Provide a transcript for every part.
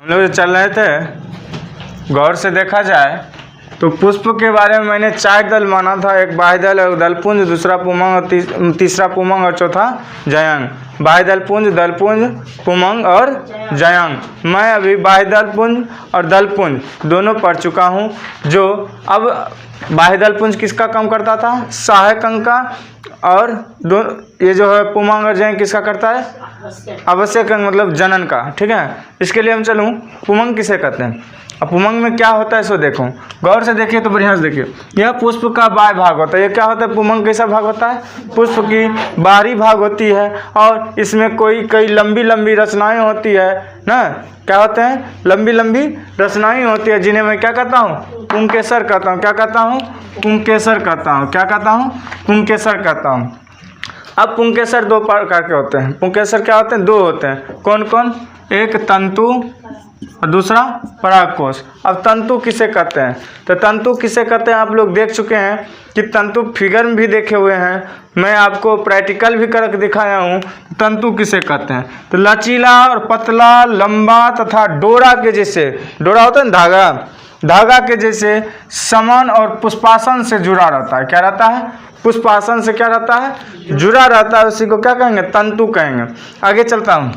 हम लोग चल रहे थे, गौर से देखा जाए तो पुष्प के बारे में मैंने 4 दल माना था। एक बाह्य दल, एक दलपुंज, दूसरा पुमंग और तीसरा पुमंग और चौथा जयांग। बाह्य दलपुंज, दलपुंज, पुमंग और जयांग। मैं अभी बाह्य दलपुंज और दलपुंज दोनों पढ़ चुका हूँ। जो अब बाह्य दलपुंज किसका काम करता था? सहायक अंग का। और ये जो है पुमंग और जयांग किसका करता है? आवश्यक अंग मतलब जनन का। ठीक है, इसके लिए हम चलूँ पुमंग किसे कहते हैं। अब पुमंग में क्या होता है सो देखो, गौर से देखिए तो बढ़िया से देखिए। यह पुष्प का बाह्य भाग होता है। ये क्या होता है? पुमंग कैसा भाग होता है? पुष्प की बाहरी भाग होती है और इसमें कई लंबी लंबी रचनाएं होती है ना। क्या होते हैं? लंबी लंबी रचनाएं होती है, जिन्हें मैं क्या कहता हूँ? पुंकेसर कहता हूँ। क्या कहता हूँ? पुंकेसर कहता हूँ। क्या कहता हूँ? पुंकेसर कहता हूँ। अब पुंकेसर 2 प्रकार के होते हैं। पुंकेसर क्या होते हैं? 2 होते हैं। कौन कौन? एक तंतु और दूसरा परागकोश। अब तंतु किसे कहते हैं? तो तंतु किसे कहते हैं आप लोग देख चुके हैं कि तंतु फिगर में भी देखे हुए हैं, मैं आपको प्रैक्टिकल भी करके दिखाया हूँ। तंतु किसे कहते हैं? तो लचीला और पतला, लंबा तथा डोरा के जैसे, डोरा होता है ना धागा, धागा के जैसे समान और पुष्पासन से जुड़ा रहता है। क्या रहता है? पुष्पासन से क्या रहता है? जुड़ा रहता है। उसी को क्या कहेंगे? तंतु कहेंगे। आगे चलता हूँ।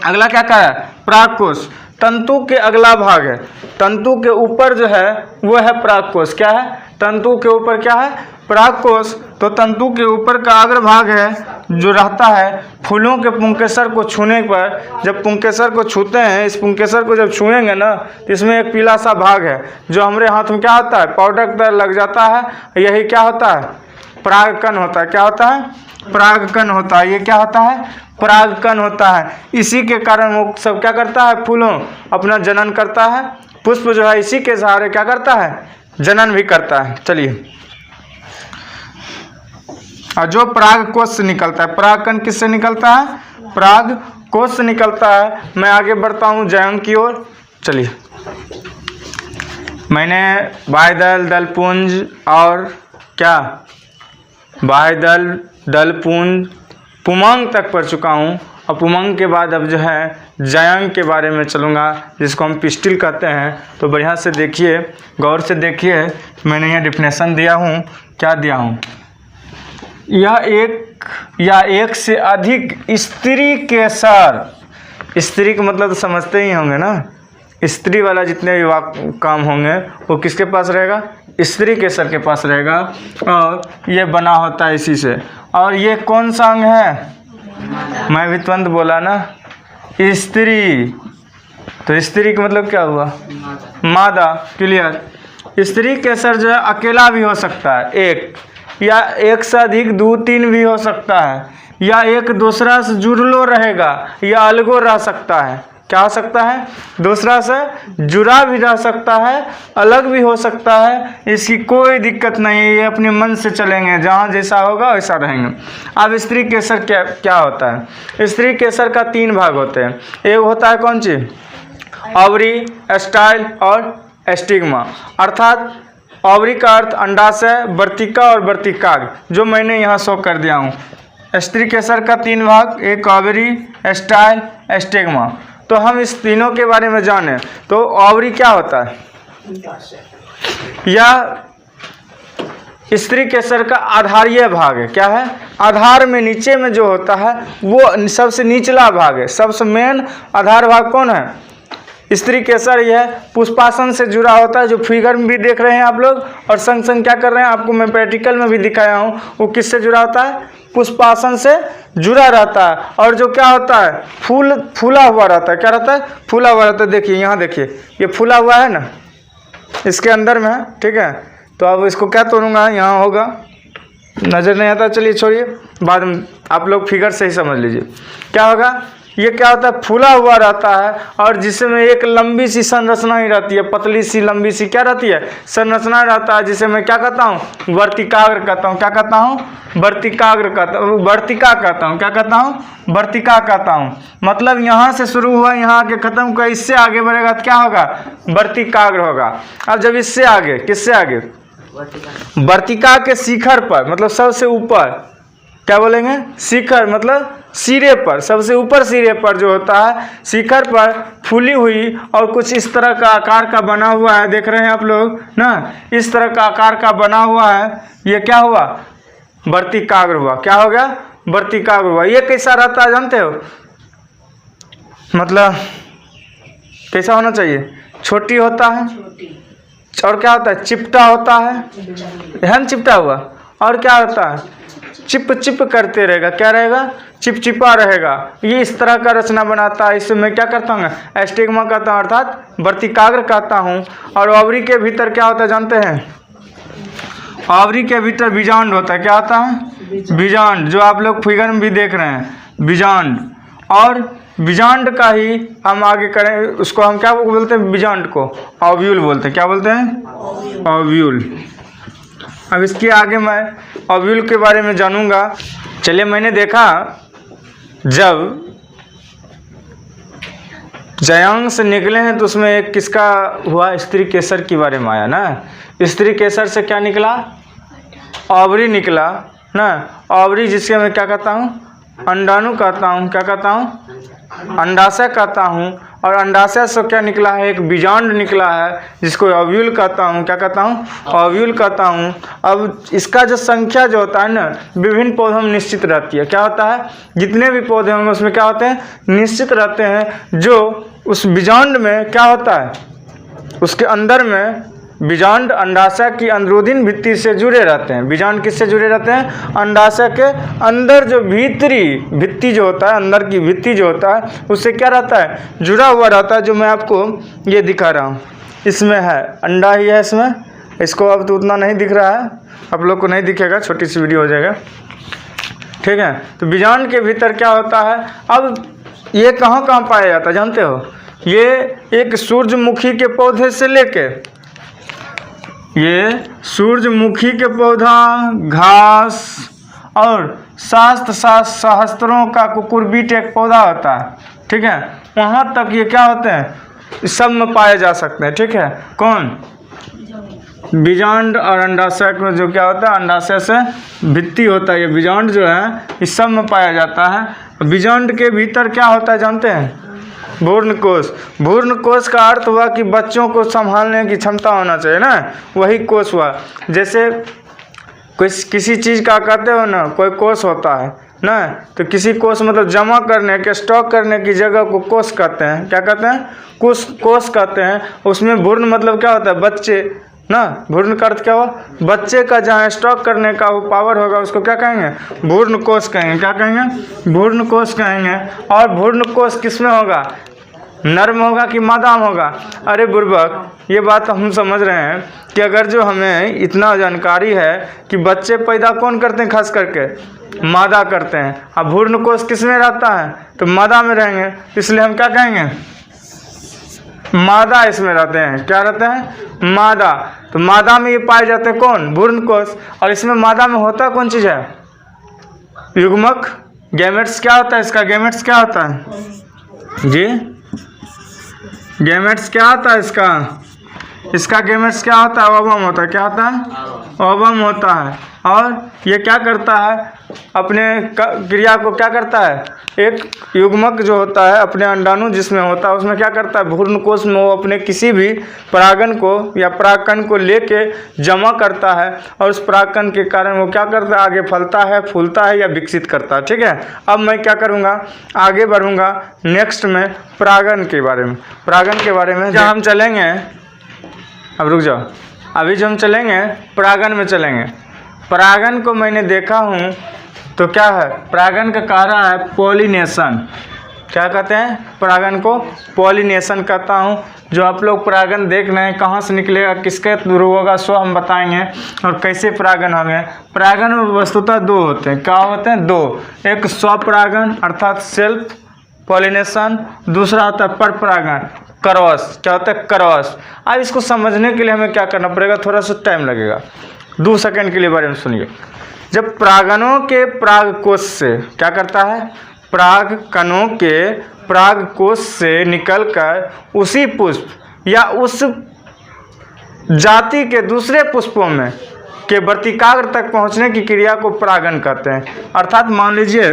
अगला क्या कहा है? परागकोश। तंतु के अगला भाग है। तंतु के ऊपर जो है वो है परागकोश। क्या है? तंतु के ऊपर क्या है? परागकोश। तो तंतु के ऊपर का अग्र भाग है जो रहता है फूलों के पुंकेसर को छूने पर। जब पुंकेसर को छूते हैं, इस पुंकेसर को जब छुएंगे ना, तो इसमें एक पीला सा भाग है जो हमारे हाथ में क्या होता है? पाउडर की तरह लग जाता है। यही क्या होता है? परागकण होता है। क्या होता है? परागकण होता है। ये क्या होता है? परागकण होता है। इसी के कारण वो सब क्या करता है? फूलों अपना जनन करता है। पुष्प जो है इसी के सहारे क्या करता है? जनन भी करता है। चलिए, और जो परागकोश से निकलता है, परागकण किससे निकलता है? परागकोश से निकलता है। मैं आगे बढ़ता हूँ जयांग की ओर। चलिए, मैंने बाह्य दल, दलपुंज और क्या बाह्य दल, दलपुंज, पुमंग तक पढ़ चुका हूँ। और पुमंग के बाद अब जो है जयांग के बारे में चलूँगा, जिसको हम पिस्टिल कहते हैं। तो बढ़िया से देखिए, गौर से देखिए, मैंने यहाँ डिफिनेशन दिया हूँ। क्या दिया हूँ? यह एक या एक से अधिक स्त्री केसर। स्त्री का मतलब तो समझते ही होंगे ना। स्त्री वाला जितने भी काम होंगे वो किसके पास रहेगा? स्त्री केसर के पास रहेगा। और ये बना होता है इसी से। और ये कौन सा अंग है? मैं भी तुरंत बोला ना, स्त्री। तो स्त्री का मतलब क्या हुआ? मादा। क्लियर। स्त्री केसर जो है अकेला भी हो सकता है, एक या एक से अधिक 2-3 भी हो सकता है, या एक दूसरा से जुड़लो रहेगा या अलगो रह सकता है। क्या हो सकता है? दूसरा से जुड़ा भी रह सकता है, अलग भी हो सकता है। इसकी कोई दिक्कत नहीं है, ये अपने मन से चलेंगे, जहाँ जैसा होगा वैसा रहेंगे। अब स्त्री केसर क्या होता है? स्त्री केसर का 3 भाग होते हैं। एक होता है कौन चीज? ओवरी, स्टाइल और स्टिग्मा। अर्थात ओवरी का अर्थ अंडाशय, वर्तिका और वर्तिकाग्र, जो मैंने यहाँ शो कर दिया हूँ। स्त्री केसर का 3 भाग, एक ओवरी, स्टाइल, स्टिग्मा। तो हम इस तीनों के बारे में जाने तो ओवरी क्या होता है? या स्त्री केसर का आधारीय भाग है। क्या है? आधार में नीचे में जो होता है वो सबसे निचला भाग है। सबसे मेन आधार भाग कौन है? स्त्री केसर। यह पुष्पासन से जुड़ा होता है, जो फिगर में भी देख रहे हैं आप लोग। और संग संग क्या कर रहे हैं, आपको मैं प्रैक्टिकल में भी दिखाया हूँ। वो किससे जुड़ा होता है? पुष्पासन से जुड़ा रहता है। और जो क्या होता है? फूला हुआ रहता है। क्या रहता है? फूला हुआ रहता है। देखिए यहाँ देखिए, ये फूला हुआ है ना, इसके अंदर में है। ठीक है, तो अब इसको क्या तोड़ूंगा? यहाँ होगा, नज़र नहीं आता। चलिए छोड़िए, बाद में आप लोग फिगर से ही समझ लीजिए क्या होगा। ये क्या होता है? फूला हुआ रहता है, और जिसमें एक लंबी सी संरचना ही रहती है, पतली सी लंबी सी क्या रहती है? संरचना रहता है, जिसे मैं क्या कहता हूँ? वर्तिकाग्र कहता हूँ। क्या कहता हूँ? वर्तिकाग्र कहता हूँ। वर्तिका कहता हूँ। क्या कहता हूँ? वर्तिका कहता हूँ। मतलब यहाँ से शुरू हुआ, यहाँ आके खत्म हुआ, इससे आगे बढ़ेगा तो क्या होगा? वर्तिकाग्र होगा। अब जब इससे आगे, किससे आगे? वर्तिका के शिखर पर, मतलब सबसे ऊपर क्या बोलेंगे? शिखर मतलब सिरे पर, सबसे ऊपर सिरे पर जो होता है, शिखर पर फूली हुई और कुछ इस तरह का आकार का बना हुआ है, देख रहे हैं आप लोग ना, इस तरह का आकार का बना हुआ है, ये क्या हुआ? वर्तिकाग्र हुआ। क्या हो गया? वर्तिकाग्र हुआ। ये कैसा रहता है जानते हो? मतलब कैसा होना चाहिए? छोटी होता है, और क्या होता है? चिपटा होता है, एहन चिपटा हुआ, और क्या होता है? चिप चिप करते रहेगा। क्या रहेगा? चिपचिपा रहेगा। ये इस तरह का रचना बनाता है। इससे मैं क्या करता हूँ? एस्टिग्मा कहता हूँ, अर्थात वर्तिकाग्र कहता हूँ। और ओवरी के भीतर क्या होता है जानते हैं? ओवरी के भीतर बीजांड होता है। क्या होता है? बीजांड, जो आप लोग फिगर में भी देख रहे हैं, बीजांड। और बीजांड का ही हम आगे करें, उसको हम क्या बोलते हैं? बीजांड को ओव्यूल बोलते हैं। क्या बोलते हैं? ओव्यूल। अब इसके आगे मैं ओव्यूल के बारे में जानूंगा। चलिए, मैंने देखा जब जयांग से निकले हैं तो उसमें एक किसका हुआ? स्त्री केसर के बारे में आया ना। स्त्री केसर से क्या निकला? ओवरी निकला ना। ओवरी जिसके मैं क्या कहता हूँ? अंडाणु कहता हूँ। क्या कहता हूँ? अंडाशय कहता हूँ। और अंडाशय से क्या निकला है? एक बीजांड निकला है, जिसको ओव्यूल कहता हूँ। क्या कहता हूँ? ओव्यूल कहता हूँ। अब इसका जो संख्या जो होता है ना, विभिन्न पौधों में निश्चित रहती है। क्या होता है? जितने भी पौधे होंगे उसमें क्या होते हैं? निश्चित रहते हैं। जो उस बीजांड में क्या होता है? उसके अंदर में बीजांड अंडाशय की अंदरूनी भित्ति से जुड़े रहते हैं। बीजांड किससे जुड़े रहते हैं? अंडाशय के अंदर जो भीतरी भित्ति जो होता है, अंदर की भित्ति जो होता है, उससे क्या रहता है? जुड़ा हुआ रहता है। जो मैं आपको ये दिखा रहा हूँ, इसमें है अंडा ही है इसमें। इसको अब तो उतना नहीं दिख रहा है, आप लोग को नहीं दिखेगा, छोटी सी वीडियो हो जाएगा, ठीक है। तो बीजांड के भीतर क्या होता है? अब ये कहाँ कहाँ पाया जाता है जानते हो? ये एक सूरजमुखी के पौधे से लेके, ये सूरजमुखी के पौधा, घास और सहस्त्रों का कुकुरबीट एक पौधा होता है, ठीक है। वहाँ तक ये क्या होते हैं? इस सब में पाए जा सकते हैं, ठीक है। कौन? बीजांड और अंडाशय को जो क्या होता है? अंडाशय से भित्ति होता है। ये बीजांड जो है इस सब में पाया जाता है। बीजांड के भीतर क्या होता है जानते हैं? भ्रूण कोश। भ्रूण कोश का अर्थ हुआ कि बच्चों को संभालने की क्षमता होना चाहिए ना, वही कोश हुआ। जैसे किसी चीज़ का कहते हो ना, कोई कोश होता है ना, तो किसी कोश मतलब जमा करने के, स्टॉक करने की जगह को कोश कहते हैं। क्या कहते हैं? कोश कहते हैं। उसमें भ्रूण मतलब क्या होता है? बच्चे ना। भ्रूण का अर्थ क्या हुआ? बच्चे का जहाँ स्टॉक करने का वो पावर होगा उसको क्या कहेंगे? भ्रूण कोश कहेंगे। क्या कहेंगे? भ्रूण कोश कहेंगे। और भ्रूण कोश किसमें होगा? नर में होगा कि मादा में होगा? अरे बुर्बक, ये बात हम समझ रहे हैं कि अगर जो हमें इतना जानकारी है कि बच्चे पैदा कौन करते हैं? खास करके मादा करते हैं। अब भ्रूण कोश किस में रहता है? तो मादा में रहेंगे, इसलिए हम क्या कहेंगे? मादा इसमें रहते हैं। क्या रहते हैं? मादा। तो मादा में ये पाए जाते हैं कौन? भ्रूण कोश। और इसमें मादा में होता कौन चीज़ है? युग्मक, गैमेट्स। क्या होता है इसका? गैमेट्स क्या होता है जी? गैमेट्स क्या होता है इसका? इसका गैमेट्स क्या होता है? ओवम होता है। क्या होता है? ओवम होता है। और ये क्या करता है? अपने क्रिया को क्या करता है? एक युग्मक जो होता है अपने अंडाणु जिसमें होता है, उसमें क्या करता है? भ्रूण कोश में वो अपने किसी भी परागन को या परागकण को लेके जमा करता है, और उस परागकण के कारण वो क्या करता है? आगे फलता है, फूलता है या विकसित करता है, ठीक है। अब मैं क्या करूँगा? आगे बढ़ूँगा नेक्स्ट में परागन के बारे में। परागन के बारे में जहाँ हम चलेंगे, अब रुक जाओ, अभी जो हम चलेंगे परागन में चलेंगे। परागन को मैंने देखा हूँ तो क्या है? परागन का कह रहा है पॉलिनेशन। क्या कहते हैं? परागन को पॉलिनेशन कहता हूँ। जो आप लोग परागन देख रहे हैं, कहाँ से निकलेगा, किसके थ्रू होगा, सो हम बताएंगे, और कैसे परागन होंगे। परागन वस्तुतः दो होते हैं। क्या होते हैं? दो। एक स्वपरागन अर्थात सेल्फ पॉलिनेशन, दूसरा होता है परपरागन, क्रॉस। क्या होता है? क्रॉस। अब इसको समझने के लिए हमें क्या करना पड़ेगा? थोड़ा सा टाइम लगेगा, 2 सेकंड के लिए बारे में सुनिए। जब परागनों के परागकोश से क्या करता है? परागकणों के परागकोश से निकलकर उसी पुष्प या उस जाति के दूसरे पुष्पों में के वर्तिकाग्र तक पहुंचने की क्रिया को परागण कहते हैं। अर्थात मान लीजिए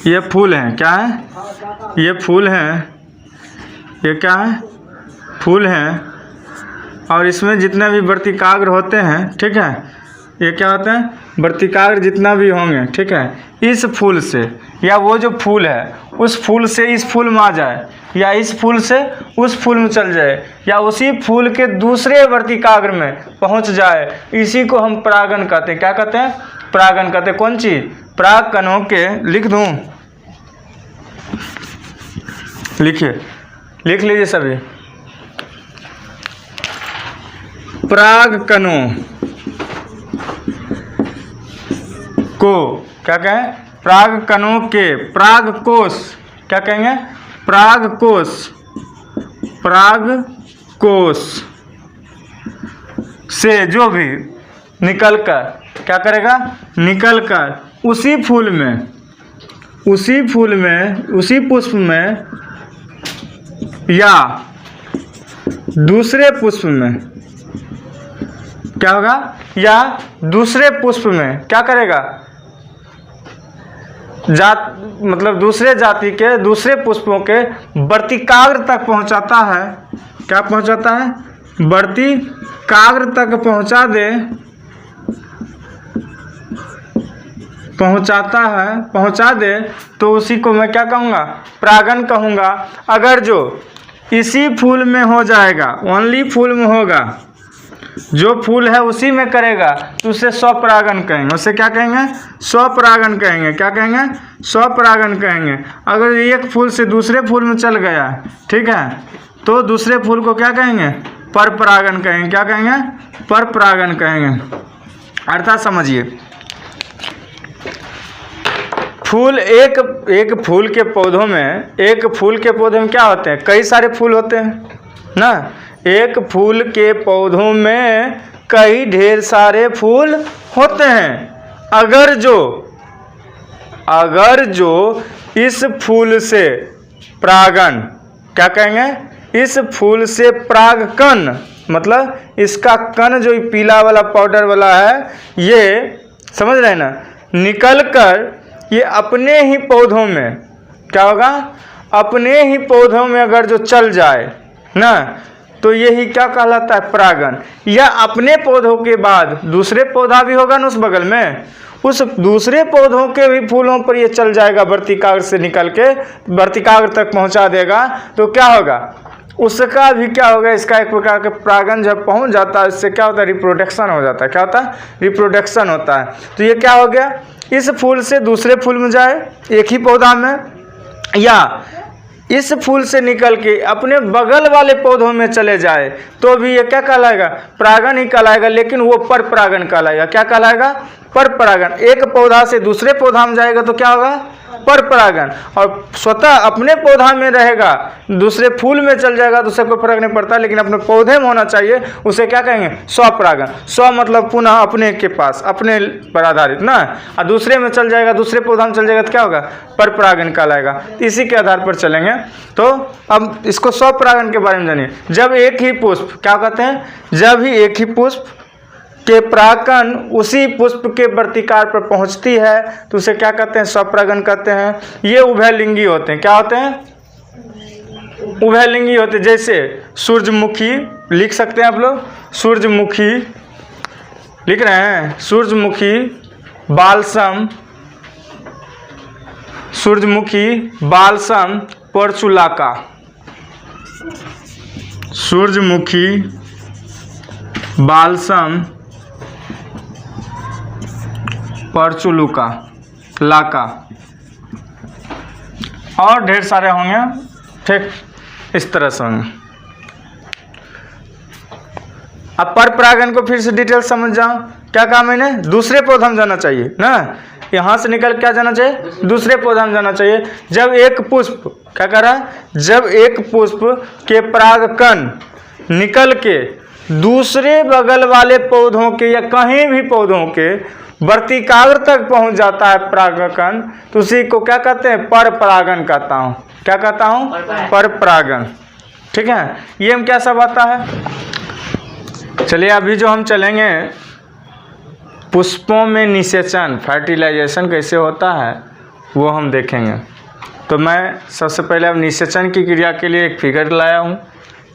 ये फूल हैं, क्या है, ये फूल हैं, ये क्या है, फूल हैं, और इसमें जितने भी वर्तिकाग्र होते हैं, ठीक है, ये क्या होते हैं, वर्तिकाग्र जितना भी होंगे, ठीक है, इस फूल से या वो जो फूल है उस फूल से इस फूल में आ जाए, या इस फूल से उस फूल में चल जाए, या उसी फूल के दूसरे वर्तिकाग्र में पहुंच जाए, इसी को हम परागण कहते हैं। क्या कहते हैं, परागण कहते हैं। कौन चीज़, पराग कणों के, लिख दूं, लिखिए, लिख लीजिए सभी, पराग कणों को क्या कहें, पराग कणों के पराग कोश, क्या कहेंगे, पराग कोश, पराग कोश से जो भी निकलकर क्या करेगा, निकलकर उसी फूल में, उसी फूल में, उसी पुष्प में या दूसरे पुष्प में क्या होगा, या दूसरे पुष्प में क्या करेगा, जात मतलब दूसरे जाति के दूसरे पुष्पों के वर्तिकाग्र तक पहुंचाता है। क्या पहुंचाता है, वर्तिकाग्र तक पहुंचा दे, पहुंचाता है, पहुंचा दे, तो उसी को मैं क्या कहूँगा, परागण कहूँगा। अगर जो इसी फूल में हो जाएगा, ओनली फूल में होगा, जो फूल है उसी में करेगा, तो उसे स्वपरागण कहेंगे। उसे क्या कहेंगे, स्वपरागण कहेंगे। क्या कहेंगे, स्वपरागण कहेंगे। अगर एक फूल से दूसरे फूल में चल गया, ठीक है, तो दूसरे फूल को क्या कहेंगे, परपरागण कहेंगे। क्या कहेंगे, परपरागण कहेंगे। अर्थात समझिए, फूल एक फूल के पौधों में, एक फूल के पौधे में क्या होते हैं, कई सारे फूल होते हैं ना। एक फूल के पौधों में कई ढेर सारे फूल होते हैं। अगर जो इस फूल से परागण, क्या कहेंगे, इस फूल से परागकण, मतलब इसका कण जो पीला वाला पाउडर वाला है, ये समझ रहे हैं ना, निकल कर ये अपने ही पौधों में क्या होगा, अपने ही पौधों में अगर जो चल जाए ना, तो यही क्या कहलाता है, परागण। या अपने पौधों के बाद दूसरे पौधा भी होगा ना उस बगल में, उस दूसरे पौधों के भी फूलों पर ये चल जाएगा, वर्तिकाग्र से निकल के वर्तिकाग्र तक पहुंचा देगा, तो क्या होगा, उसका भी क्या होगा, इसका एक प्रकार का परागण जब पहुंच जाता है, इससे क्या होता है, रिप्रोडक्शन हो जाता है। क्या होता है, रिप्रोडक्शन होता है। तो ये क्या हो गया, इस फूल से दूसरे फूल में जाए एक ही पौधा में, या इस फूल से निकल के अपने बगल वाले पौधों में चले जाए, तो भी ये क्या कहलाएगा, परागण ही कहलाएगा, लेकिन वो पर परागण कहलाएगा। क्या कहलाएगा, पर परागण। एक पौधा से दूसरे पौधा में जाएगा तो क्या होगा, पर परागण। और स्वतः अपने पौधा में रहेगा, दूसरे फूल में चल जाएगा तो उससे कोई फर्क नहीं पड़ता, लेकिन अपने पौधे में होना चाहिए, उसे क्या कहेंगे, स्वपरागण। स्व मतलब पुनः अपने के पास, अपने पर आधारित ना, और दूसरे में चल जाएगा, दूसरे पौधा में चल जाएगा तो क्या होगा, पर परागण कहलाएगा। इसी के आधार पर चलेंगे। तो अब इसको स्वपरागण के बारे में जानिए। जब एक ही पुष्प, क्या कहते हैं, जब ही एक ही पुष्प के परागकण उसी पुष्प के वर्तिकाग्र पर पहुंचती है तो उसे क्या कहते हैं, स्वपरागण कहते हैं। ये उभयलिंगी होते हैं। क्या होते हैं, उभयलिंगी होते हैं। जैसे सूरजमुखी लिख सकते हैं आप लोग, सूरजमुखी लिख रहे हैं, सूरजमुखी, बालसम, सूरजमुखी, बालसम, परचुलाका, सूरजमुखी, बालसम, परचुलुका, लाका, और ढेर सारे होंगे, ठीक, इस तरह से होंगे। अब पर परागण को फिर से डिटेल समझ जाओ। क्या कहा मैंने, दूसरे पौधा में जाना चाहिए ना, यहाँ से निकल क्या जाना चाहिए, दूसरे पौधा में जाना चाहिए। जब एक पुष्प, क्या कह रहा है, जब एक पुष्प के परागकण निकल के दूसरे बगल वाले पौधों के या कहीं भी पौधों के वर्तिकाग्र तक पहुंच जाता है परागकण, तो उसी को क्या कहते हैं, पर परागण कहता हूँ। क्या कहता हूँ, पर परागण। ठीक है, ये हम क्या सब आता है, चलिए अभी जो हम चलेंगे पुष्पों में निषेचन फर्टिलाइजेशन कैसे होता है वो हम देखेंगे। तो मैं सबसे पहले अब निषेचन की क्रिया के लिए एक फिगर लाया हूँ।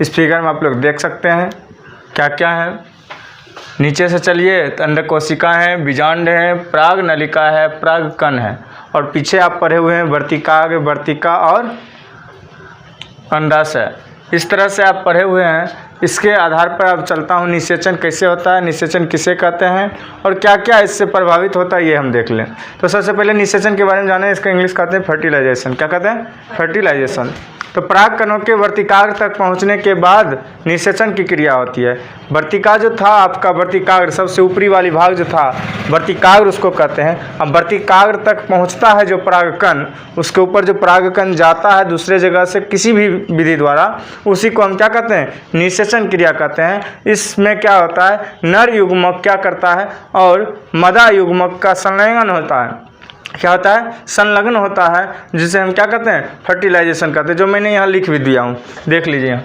इस फिगर में आप लोग देख सकते हैं क्या क्या है। नीचे से चलिए तो अंडक कोशिका है, बीजांड है, पराग नलिका है, पराग कण है, और पीछे आप पढ़े हुए हैं वर्तिकाग्र, वर्तिका और अंडाशय। इस तरह से आप पढ़े हुए हैं। इसके आधार पर अब चलता हूँ निषेचन कैसे होता है, निषेचन किसे कहते हैं और क्या क्या इससे प्रभावित होता है ये हम देख लें। तो सबसे पहले निषेचन के बारे में जाने। इसका इंग्लिश कहते हैं फर्टिलाइजेशन। क्या कहते हैं? फर्टिलाइजेशन। तो पराग कणों के वर्तिकाग्र तक पहुंचने के बाद निषेचन की क्रिया होती है। वर्तिका जो था आपका, वर्तिकाग्र सबसे ऊपरी वाली भाग जो था वर्तिकाग्र उसको कहते हैं। अब वर्तिकाग्र तक पहुंचता है जो परागकण, उसके ऊपर जो परागकण जाता है दूसरे जगह से किसी भी विधि द्वारा, उसी को हम क्या कहते हैं? निषेचन क्रिया कहते हैं। इसमें क्या होता है, नर युग्मक क्या करता है और मदा युग्मक का संलयन होता है। क्या होता है? संलग्न होता है, जिसे हम क्या कहते हैं? फर्टिलाइजेशन कहते हैं, जो मैंने यहाँ लिख भी दिया हूँ, देख लीजिए।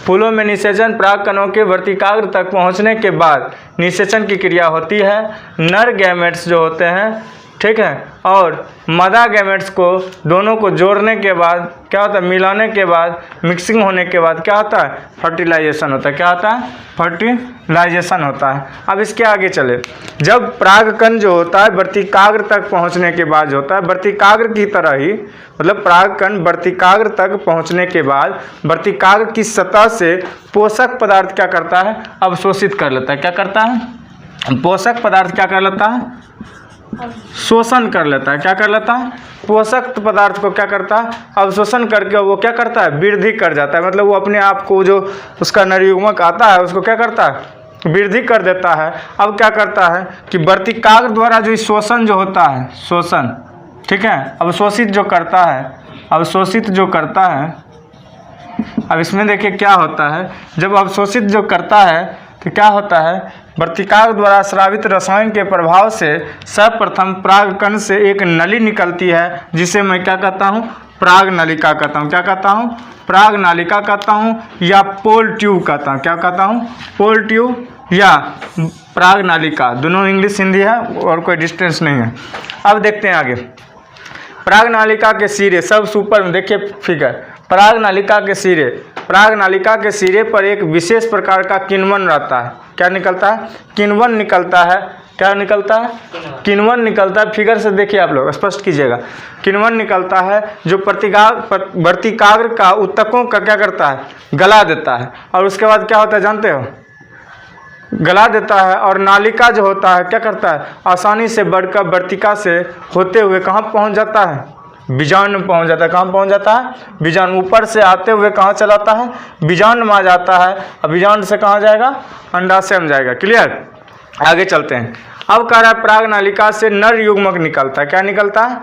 फूलों में निषेचन पराग कणों के वर्तिकाग्र तक पहुँचने के बाद निषेचन की क्रिया होती है। नर गैमेट्स जो होते हैं, ठीक है, और मदा गैमेट्स को दोनों को जोड़ने के बाद क्या होता है? मिलाने के बाद, मिक्सिंग होने के बाद क्या होता है? फर्टिलाइजेशन होता है। क्या होता है? फर्टिलाइजेशन होता है। अब इसके आगे चले। जब परागकण जो होता है वर्तिकाग्र तक पहुंचने के बाद जो होता है, वर्तिकाग्र की तरह ही, मतलब परागकण वर्तिकाग्र तक पहुंचने के बाद वर्तिकाग्र की सतह से पोषक पदार्थ क्या करता है? अवशोषित कर लेता है। क्या करता है? पोषक पदार्थ क्या कर लेता है? शोषण कर लेता है। क्या कर लेता है? पोषक पदार्थ को क्या करता है? अवशोषण करके वो क्या करता है? वृद्धि कर जाता है। मतलब वो अपने आप को जो उसका नरयुग्मक आता है उसको क्या करता है? वृद्धि कर देता है। अब क्या करता है कि वर्तिकाग्र द्वारा जो शोषण जो होता है, शोषण, ठीक है, अवशोषित जो करता है, अवशोषित जो करता है। अब इसमें देखिए क्या होता है, जब अवशोषित जो करता है तो क्या होता है? वर्तिकाग्र द्वारा स्रावित रसायन के प्रभाव से सर्वप्रथम परागकण से एक नली निकलती है, जिसे मैं क्या कहता हूँ? पराग नलिका कहता हूँ। क्या कहता हूँ? पराग नालिका कहता हूँ या पोल ट्यूब कहता हूँ। क्या कहता हूँ? पोल ट्यूब या पराग नालिका, दोनों इंग्लिश हिंदी है और कोई डिस्टेंस नहीं है। अब देखते हैं आगे। पराग नालिका के सिरे सब सुपर में देखिए फिगर। पराग नालिका के सिरे, पराग नालिका के सिरे पर एक विशेष प्रकार का किण्वन रहता है। क्या निकलता है? किण्वन निकलता है। क्या निकलता है? किण्वन निकलता है। फिगर से देखिए आप लोग, स्पष्ट कीजिएगा। किण्वन निकलता है जो वर्तिकाग्र का ऊतकों का क्या करता है? गला देता है। और उसके बाद क्या होता है जानते हो? गला देता है। और नालिका जो होता है क्या करता है? आसानी से बढ़कर वर्तिका से होते हुए कहाँ पहुँच जाता है? बीजांड में पहुँच जाता है। कहाँ पहुँच जाता है? बीजांड। ऊपर से आते हुए कहाँ चलाता है? बीजांड में आ जाता है। अब बीजांड से कहाँ जाएगा? अंडाशय में जाएगा। क्लियर? आगे चलते हैं। अब कह रहा है पराग नालिका से नर युग्मक निकलता है। क्या निकलता है?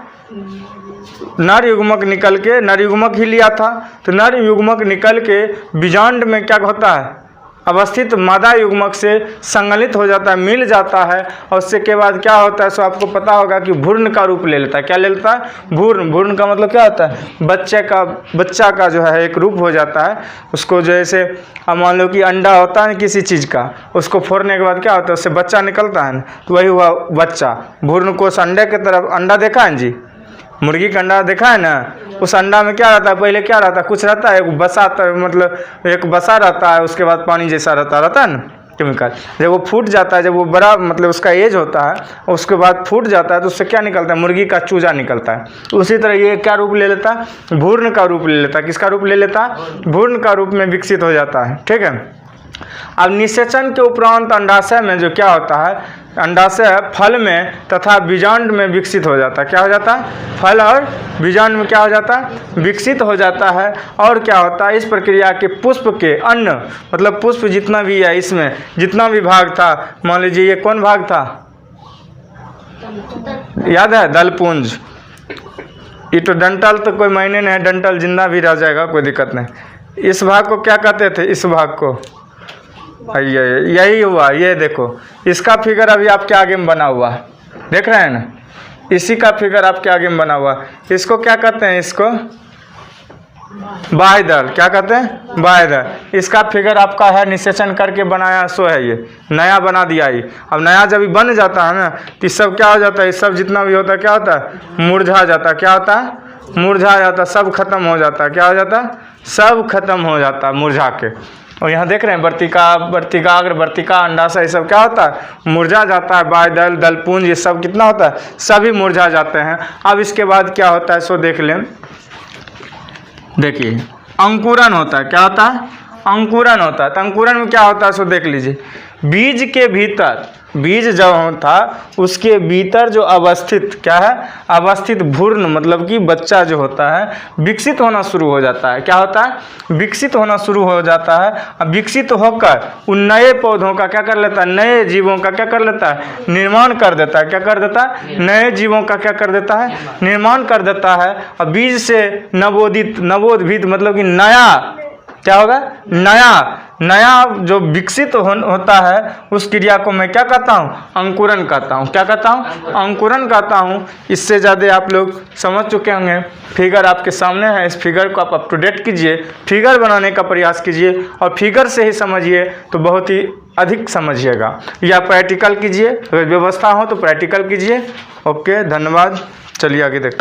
नर युग्मक निकल के, नर युग्मक ही लिया था तो नर युग्मक निकल के बीजांड में क्या होता है? अवस्थित मादा युग्मक से संगलित हो जाता है, मिल जाता है। और उससे के बाद क्या होता है, सो आपको पता होगा कि भ्रूण का रूप ले लेता है। क्या ले लेता है? भ्रूण। भ्रूण का मतलब क्या होता है? बच्चा का जो है एक रूप हो जाता है। उसको जैसे अब मान लो कि अंडा होता है किसी चीज़ का, उसको फोड़ने के बाद क्या होता है? उससे बच्चा निकलता है ना, तो वही हुआ बच्चा। भ्रूण को उस अंडे की तरफ, अंडा देखा है जी, मुर्गी का अंडा देखा है ना, उस अंडा में क्या रहता है? पहले क्या रहता है? कुछ रहता है, एक बसा, मतलब एक बसा रहता है, उसके बाद पानी जैसा रहता है ना, केमिकल। जब वो फूट जाता है, जब वो बड़ा मतलब उसका एज होता है, उसके बाद फूट जाता है, तो उससे क्या निकलता है? मुर्गी का चूजा निकलता है। तो उसी तरह ये क्या रूप ले लेता है? भ्रूण का रूप ले लेता है। किसका रूप ले लेता है? भ्रूण का रूप में विकसित हो जाता है। ठीक है। अब निषेचन के उपरांत अंडाशय में जो क्या होता है? अंडाशय फल में तथा बीजांड में विकसित हो जाता है। क्या हो जाता है? फल और बीजांड में क्या हो जाता है? विकसित हो जाता है। और क्या होता है? इस प्रक्रिया के पुष्प के अन्न, मतलब पुष्प जितना भी है, इसमें जितना भी भाग था, मान लीजिए ये कौन भाग था? याद है? दलपुंज। ये तो डंटल तो कोई मायने नहीं है, डंटल जिंदा भी रह जाएगा, कोई दिक्कत नहीं। इस भाग को क्या कहते थे? इस भाग को यही हुआ। ये देखो, इसका फिगर अभी आपके आगे में बना हुआ है, देख रहे हैं ना? इसी का फिगर आपके आगे में बना हुआ है। इसको क्या कहते हैं? इसको बाह्य दल, क्या कहते हैं? बाह्य दल। इसका फिगर आपका है, निषेचन करके बनाया सो है, ये नया बना दिया ही। अब नया जब बन जाता है ना तो सब क्या हो जाता है, ये सब जितना भी होता है क्या होता है? मुरझा जाता है। क्या होता है? मुरझा जाता है, सब खत्म हो जाता है। क्या हो जाता है? सब खत्म हो जाता है मुरझा के। और यहाँ देख रहे हैं वर्तिका, वर्तिकाग्र, वर्तिका, अंडाशय, ये सब क्या होता है? मुरझा जाता है। बाह्य दल, दलपुंज, ये सब कितना होता है? सभी मुरझा जाते हैं। अब इसके बाद क्या होता है सो देख लें। देखिए अंकुरन होता है। क्या होता है? अंकुरन होता है। तो अंकुरन में क्या होता है सो देख लीजिए। बीज के भीतर, बीज जब था उसके भीतर जो अवस्थित क्या है? अवस्थित भ्रूण, मतलब कि बच्चा जो होता है विकसित होना शुरू हो जाता है। क्या होता है? विकसित होना शुरू हो जाता है। अब विकसित होकर उन नए पौधों का क्या कर लेता है? नए जीवों का क्या कर लेता है? निर्माण कर देता है। क्या कर देता है? नए जीवों का क्या कर देता है? निर्माण कर देता है। और बीज से नवोदित, नवोद्भिद मतलब कि नया क्या होगा? नया जो विकसित होता है उस क्रिया को मैं क्या कहता हूँ? अंकुरन कहता हूँ। क्या कहता हूँ? अंकुरन कहता हूँ। इससे ज़्यादा आप लोग समझ चुके होंगे। फिगर आपके सामने है, इस फिगर को आप अप टू डेट कीजिए, फिगर बनाने का प्रयास कीजिए और फिगर से ही समझिए तो बहुत ही अधिक समझिएगा। या प्रैक्टिकल कीजिए, अगर व्यवस्था हो तो प्रैक्टिकल कीजिए। ओके, धन्यवाद। चलिए आगे देखते हैं।